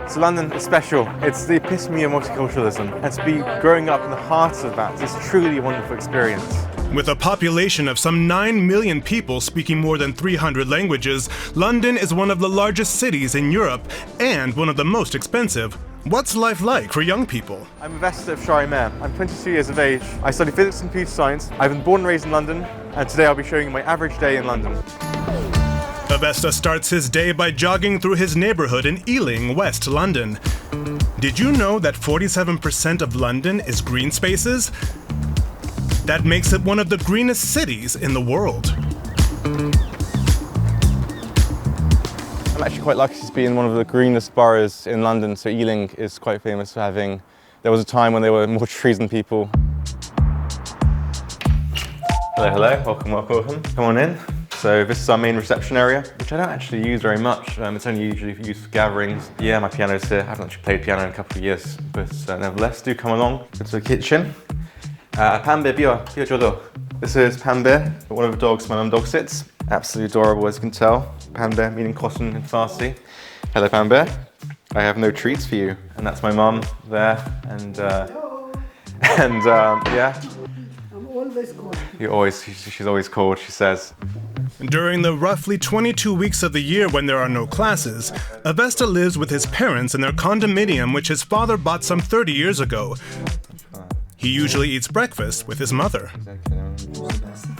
So London is special. It's the epitome of multiculturalism, and to be growing up in the heart of that is truly a wonderful experience. With a population of some 9 million people speaking more than 300 languages, London is one of the largest cities in Europe and one of the most expensive. What's life like for young people? I'm Avesta of Shire Mayor. I'm 22 years of age. I study physics and computer science. I've been born and raised in London, and today I'll be showing you my average day in London. Avesta starts his day by jogging through his neighborhood in Ealing, West London. Did you know that 47% of London is green spaces? That makes it one of the greenest cities in the world. I'm actually quite lucky to be in one of the greenest boroughs in London, so Ealing is quite famous for having... There was a time when there were more trees than people. Hello, welcome. Come on in. So this is our main reception area, which I don't actually use very much. It's only usually used for gatherings. Yeah, my piano's here. I haven't actually played piano in a couple of years, but nevertheless, do come along. Go to the kitchen. Pambe, Bio Jodo. This is Pambe, one of the dogs my mum dog sits. Absolutely adorable, as you can tell. Pambe, meaning cotton in Farsi. Hello, Pambe. I have no treats for you. And that's my mum there, and yeah. I'm always cold. She's always cold, she says. During the roughly 22 weeks of the year when there are no classes, Avesta lives with his parents in their condominium, which his father bought some 30 years ago. He usually eats breakfast with his mother.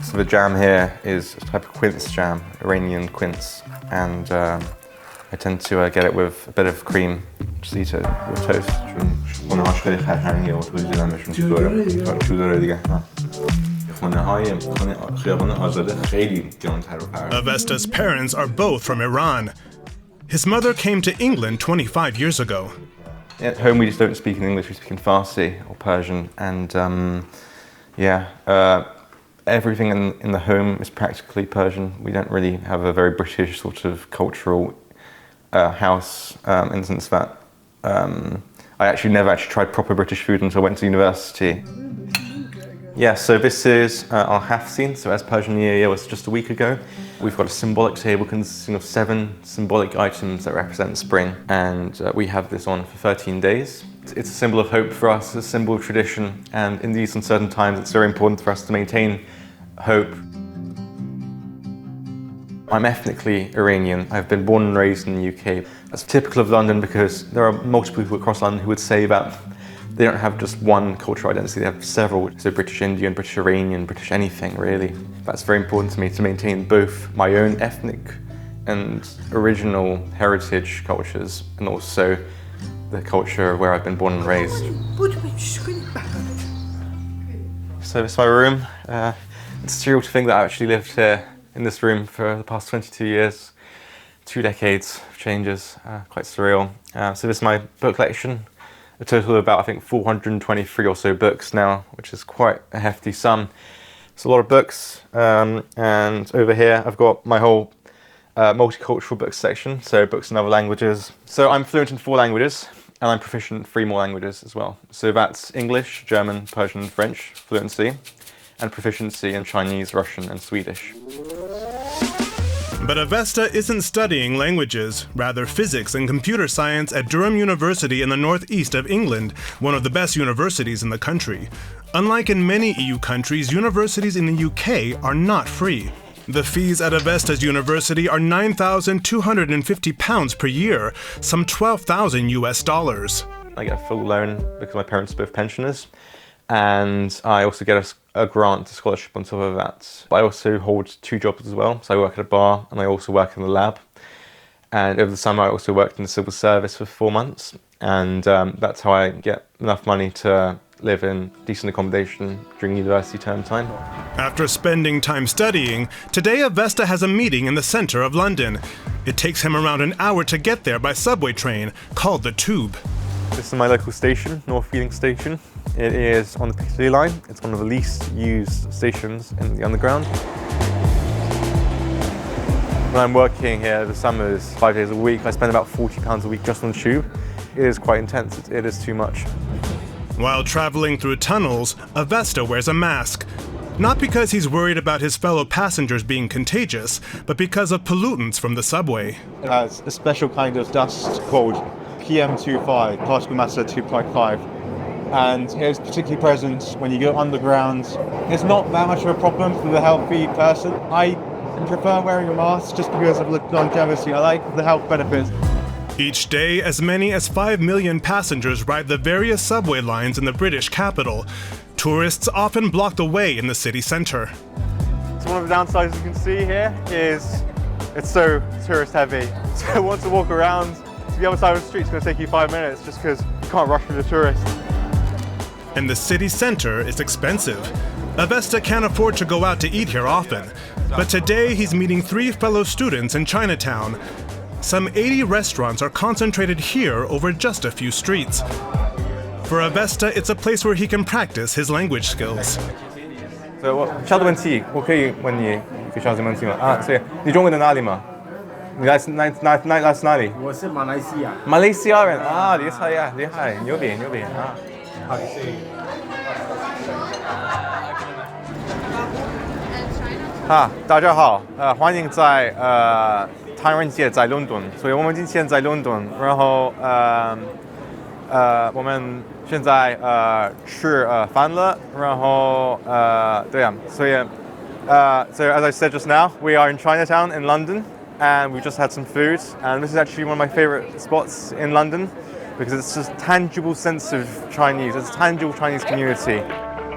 So the jam here is a type of quince jam, Iranian quince, and I tend to get it with a bit of cream. Just eat it with toast. Avesta's parents are both from Iran. His mother came to England 25 years ago. At home we just don't speak in English, we speak in Farsi or Persian, and everything in the home is practically Persian. We don't really have a very British sort of cultural house, in the sense that I actually never tried proper British food until I went to university. Yeah, so this is our Hafsin, so as Persian New Year was just a week ago. We've got a symbolic table consisting of 7 symbolic items that represent spring, and we have this on for 13 days. It's a symbol of hope for us, a symbol of tradition, and in these uncertain times it's very important for us to maintain hope. I'm ethnically Iranian. I've been born and raised in the UK. That's typical of London because there are multiple people across London who would say that they don't have just one cultural identity, they have several. So British Indian, British Iranian, British anything really. That's very important to me, to maintain both my own ethnic and original heritage cultures and also the culture where I've been born and raised. So this is my room. It's surreal to think that I've actually lived here in this room for the past 22 years. 2 decades of changes, quite surreal. So this is my book collection. A total of about, I think, 423 or so books now, which is quite a hefty sum. It's a lot of books, and over here I've got my whole multicultural books section, so books in other languages. So I'm fluent in 4 languages, and I'm proficient in 3 more languages as well. So that's English, German, Persian, and French, fluency, and proficiency in Chinese, Russian, and Swedish. But Avesta isn't studying languages, rather physics and computer science at Durham University in the northeast of England, one of the best universities in the country. Unlike in many EU countries, universities in the UK are not free. The fees at Avesta's university are £9,250 per year, some $12,000 US. I get a full loan because my parents are both pensioners, and I also get a grant, a scholarship on top of that. But I also hold 2 jobs as well. So I work at a bar and I also work in the lab. And over the summer I also worked in the civil service for 4 months. And that's how I get enough money to live in decent accommodation during university term time. After spending time studying, today Avesta has a meeting in the center of London. It takes him around an hour to get there by subway train, called the Tube. This is my local station, North Ealing Station. It is on the Piccadilly line. It's one of the least used stations in the underground. When I'm working here, the summers, 5 days a week, I spend about £40 a week just on the tube. It is quite intense, it is too much. While traveling through tunnels, Avesta wears a mask. Not because he's worried about his fellow passengers being contagious, but because of pollutants from the subway. It has a special kind of dust called PM25, particle matter 2.5. And it's particularly present when you go underground. It's not that much of a problem for the healthy person. I prefer wearing a mask just because of the longevity. I like the health benefits. Each day, as many as 5 million passengers ride the various subway lines in the British capital. Tourists often block the way in the city centre. So one of the downsides you can see here is it's so tourist heavy. So once you walk around to the other side of the street, it's going to take you 5 minutes just because you can't rush through the tourists. And the city centre is expensive. Avesta can't afford to go out to eat here often. But today he's meeting 3 fellow students in Chinatown. Some 80 restaurants are concentrated here over just a few streets. For Avesta, it's a place where he can practice his language skills. So 小的问题，我可以问你一个小的问题吗？啊，是你中国的哪里吗？你来自哪里？我是马来西亚。马来西亚人啊，厉害呀，厉害，牛逼牛逼啊！好，大家好，欢迎在唐人街在伦敦，所以我们今天在伦敦，然后我们现在吃饭了，然后对呀，所以so as I said just now, we are in Chinatown in London, and we've just had some food, and this is actually one of my favourite spots in London because it's just a tangible sense of Chinese, it's a tangible Chinese community.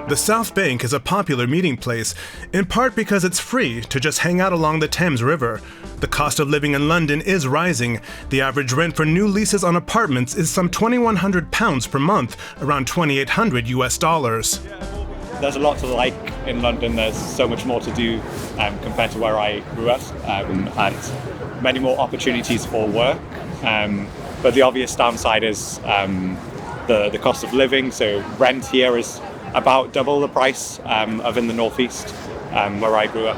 The South Bank is a popular meeting place, in part because it's free to just hang out along the Thames River. The cost of living in London is rising. The average rent for new leases on apartments is some £2,100 per month, around $2,800 US. There's a lot to like in London. There's so much more to do compared to where I grew up, and many more opportunities for work. But the obvious downside is the cost of living. So rent here is about double the price of in the northeast, where I grew up.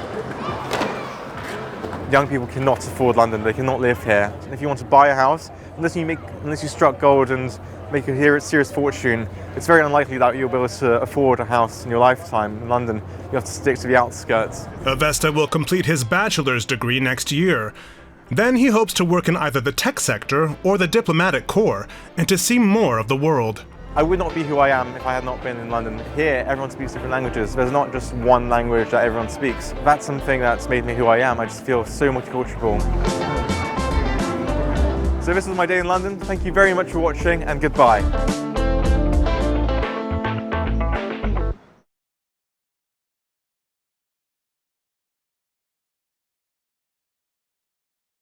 Young people cannot afford London, they cannot live here. If you want to buy a house, unless you struck gold and make a serious fortune, it's very unlikely that you'll be able to afford a house in your lifetime in London. You have to stick to the outskirts. Avesta will complete his bachelor's degree next year. Then he hopes to work in either the tech sector or the diplomatic corps, and to see more of the world. I would not be who I am if I had not been in London. Here, everyone speaks different languages. There's not just one language that everyone speaks. That's something that's made me who I am. I just feel so multicultural. So this was my day in London. Thank you very much for watching, and goodbye.